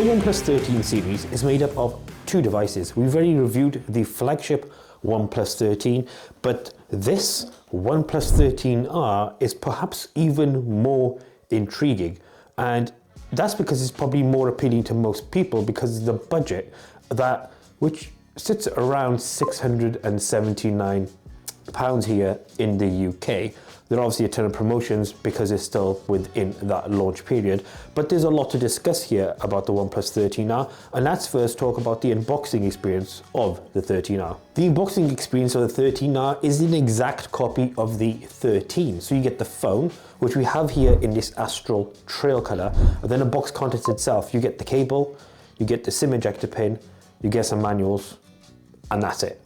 The OnePlus 13 series is made up of two devices. We've already reviewed the flagship OnePlus 13, but this OnePlus 13R is perhaps even more intriguing, and that's because it's probably more appealing to most people because of the budget which sits around £679 here in the UK. There are obviously a ton of promotions because it's still within that launch period, but there's a lot to discuss here about the OnePlus 13R, and let's first talk about the unboxing experience of the 13R. The unboxing experience of the 13R is an exact copy of the 13. So you get the phone, which we have here in this astral trail color, and then the box contents itself. You get the cable, you get the SIM ejector pin, you get some manuals, and that's it.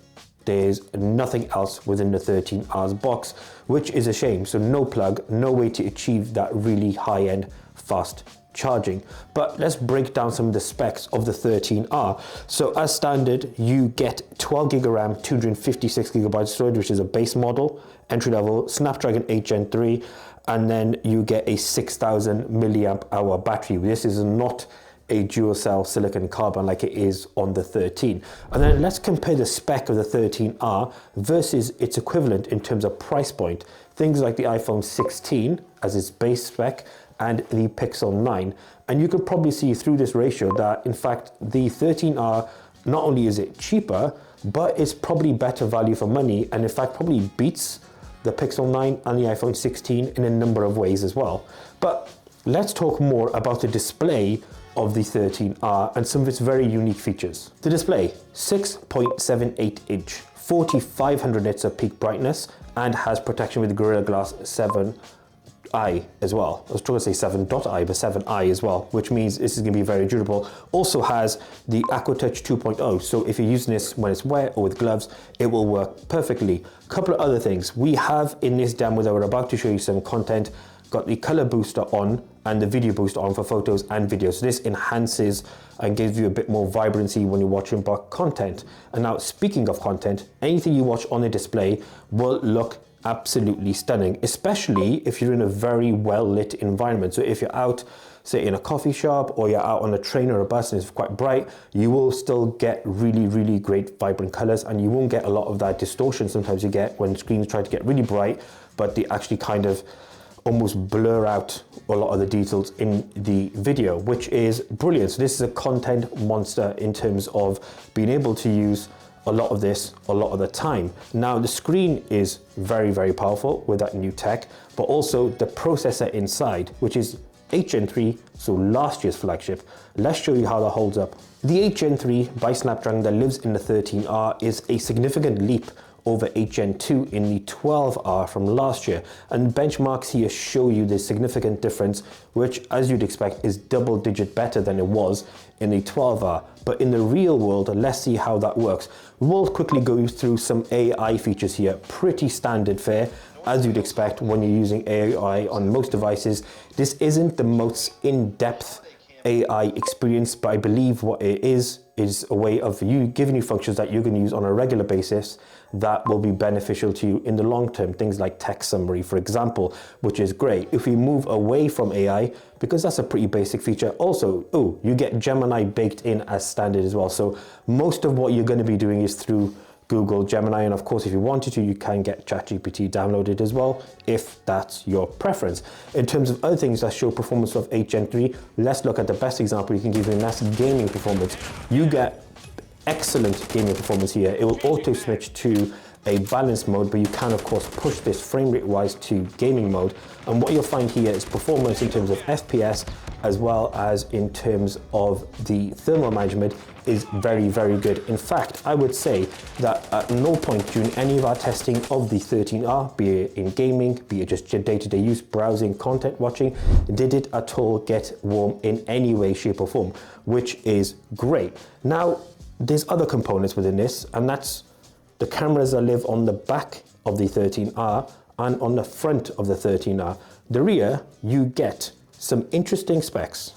There's nothing else within the 13R's box, which is a shame. So no plug, no way to achieve that really high-end fast charging. But let's break down some of the specs of the 13R. So as standard, you get 12 gig of RAM, 256 gigabytes storage, which is a base model, entry level, Snapdragon 8 Gen 3, and then you get a 6,000 milliamp hour battery. This is not a dual cell silicon carbon like it is on the 13. And then let's compare the spec of the 13R versus its equivalent in terms of price point. Things like the iPhone 16 as its base spec and the Pixel 9. And you can probably see through this ratio that in fact the 13R, not only is it cheaper, but it's probably better value for money, and in fact probably beats the Pixel 9 and the iPhone 16 in a number of ways as well. But let's talk more about the display of the 13R and some of its very unique features. The display, 6.78 inch, 4500 nits of peak brightness, and has protection with Gorilla Glass 7i as well. I was trying to say 7.i, but 7i as well, which means this is going to be very durable. Also has the AquaTouch 2.0, so if you're using this when it's wet or with gloves, it will work perfectly. A couple of other things. We have in this demo that we're about to show you some content, got the color booster on and the video booster on for photos and videos. So this enhances and gives you a bit more vibrancy when you're watching back content. And now speaking of content, anything you watch on the display will look absolutely stunning, especially if you're in a very well lit environment. So if you're out, say in a coffee shop, or you're out on a train or a bus and it's quite bright, you will still get really, really great vibrant colors, and you won't get a lot of that distortion sometimes you get when screens try to get really bright, but they actually kind of almost blur out a lot of the details in the video, which is brilliant. So this is a content monster in terms of being able to use a lot of this a lot of the time. Now the screen is very, very powerful with that new tech, but also the processor inside, which is 8 Gen 3, so last year's flagship. Let's show you how that holds up. The 8 Gen 3 by Snapdragon that lives in the 13R is a significant leap over 8 Gen 2 in the 12R from last year, and benchmarks here show you the significant difference, which as you'd expect is double digit better than it was in the 12R. But in the real world, let's see how that works. We'll quickly go through some AI features here, pretty standard fare as you'd expect when you're using AI on most devices. This isn't the most in-depth AI experience, but I believe what it is a way of giving you functions that you can use on a regular basis that will be beneficial to you in the long term. Things like text summary, for example, which is great. If we move away from AI, because that's a pretty basic feature. Also, you get Gemini baked in as standard as well. So most of what you're going to be doing is through Google Gemini, and of course if you wanted to, you can get ChatGPT downloaded as well if that's your preference. In terms of other things that show performance of 8 Gen 3, let's look at the best example you can give you, and that's gaming performance. You get excellent gaming performance here. It will auto switch to a balanced mode, but you can of course push this frame rate wise to gaming mode, and what you'll find here is performance in terms of FPS as well as in terms of the thermal management is very, very good. In fact, I would say that at no point during any of our testing of the 13R, be it in gaming, be it just day-to-day use, browsing, content watching, did it at all get warm in any way, shape or form, which is great. Now, there's other components within this, and that's the cameras that live on the back of the 13R and on the front of the 13R. The rear, you get some interesting specs.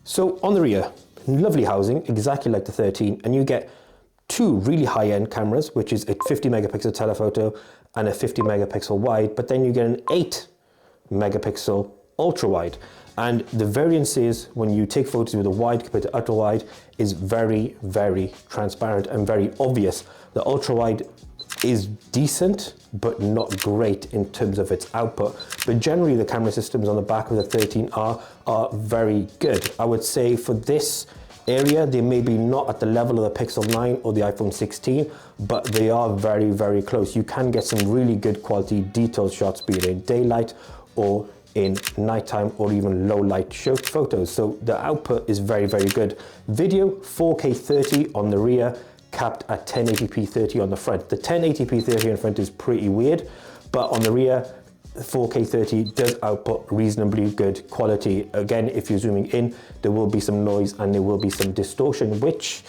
So on the rear, lovely housing, exactly like the 13, and you get two really high-end cameras, which is a 50 megapixel telephoto and a 50 megapixel wide, but then you get an 8 megapixel ultra wide. And the variances when you take photos with a wide compared to ultra wide is very, very transparent and very obvious. The ultra wide is decent, but not great in terms of its output. But generally the camera systems on the back of the 13R are very good. I would say for this area, they may be not at the level of the Pixel 9 or the iPhone 16, but they are very, very close. You can get some really good quality detailed shots, be it in daylight or in nighttime or even low light photos. So the output is very, very good. Video, 4K 30 on the rear, capped at 1080p 30 on the front. The 1080p 30 on the front is pretty weird, but on the rear, 4K 30 does output reasonably good quality. Again, if you're zooming in, there will be some noise and there will be some distortion, which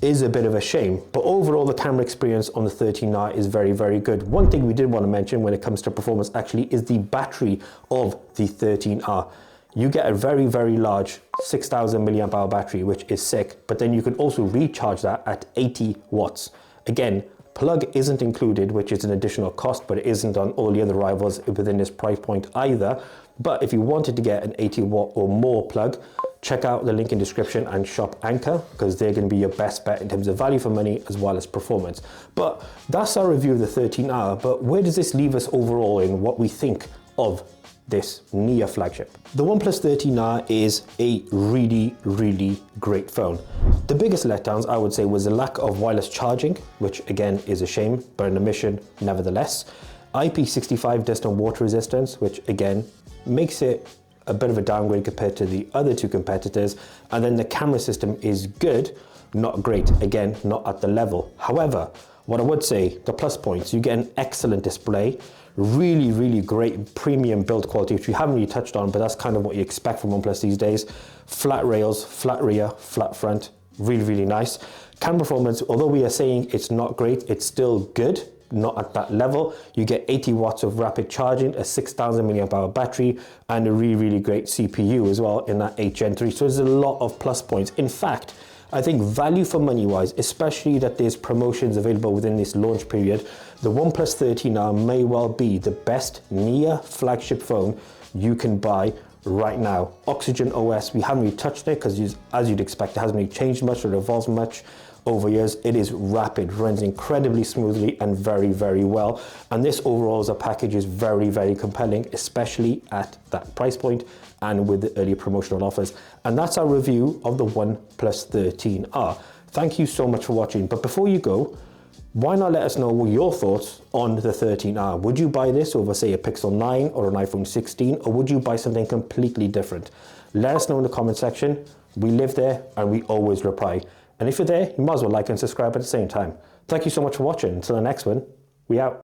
is a bit of a shame. But overall, the camera experience on the 13R is very, very good. One thing we did want to mention when it comes to performance actually is the battery of the 13R. You get a very, very large 6,000 milliamp hour battery, which is sick, but then you can also recharge that at 80 watts. Again, plug isn't included, which is an additional cost, but it isn't on all the other rivals within this price point either. But if you wanted to get an 80 watt or more plug, check out the link in description and shop Anker, because they're going to be your best bet in terms of value for money as well as performance. But that's our review of the 13R. But where does this leave us overall in what we think of this near flagship? The OnePlus 13R is a really, really great phone. The biggest letdowns, I would say, was the lack of wireless charging, which again is a shame, but an omission nevertheless. IP65 dust and water resistance, which again makes it a bit of a downgrade compared to the other two competitors. And then the camera system is good, not great, again, not at the level. However, what I would say, the plus points, you get an excellent display, really, really great premium build quality, which we haven't really touched on, but that's kind of what you expect from OnePlus these days. Flat rails, flat rear, flat front, really, really nice. Camera performance, although we are saying it's not great, it's still good, not at that level. You get 80 watts of rapid charging, a 6,000 milliamp hour battery, and a really, really great CPU as well in that 8 Gen 3. So there's a lot of plus points. In fact, I think value for money wise, especially that there's promotions available within this launch period, the OnePlus 13R may well be the best near flagship phone you can buy right now. Oxygen OS, we haven't really touched it because as you'd expect, it hasn't really changed much or evolved much over years. It is rapid, runs incredibly smoothly and very, very well. And this overall as a package is very, very compelling, especially at that price point and with the early promotional offers. And that's our review of the OnePlus 13R. Thank you so much for watching. But before you go, why not let us know your thoughts on the 13R? Would you buy this over, say, a Pixel 9 or an iPhone 16, or would you buy something completely different? Let us know in the comment section. We live there and we always reply. And if you're there, you might as well like and subscribe at the same time. Thank you so much for watching. Until the next one, we out.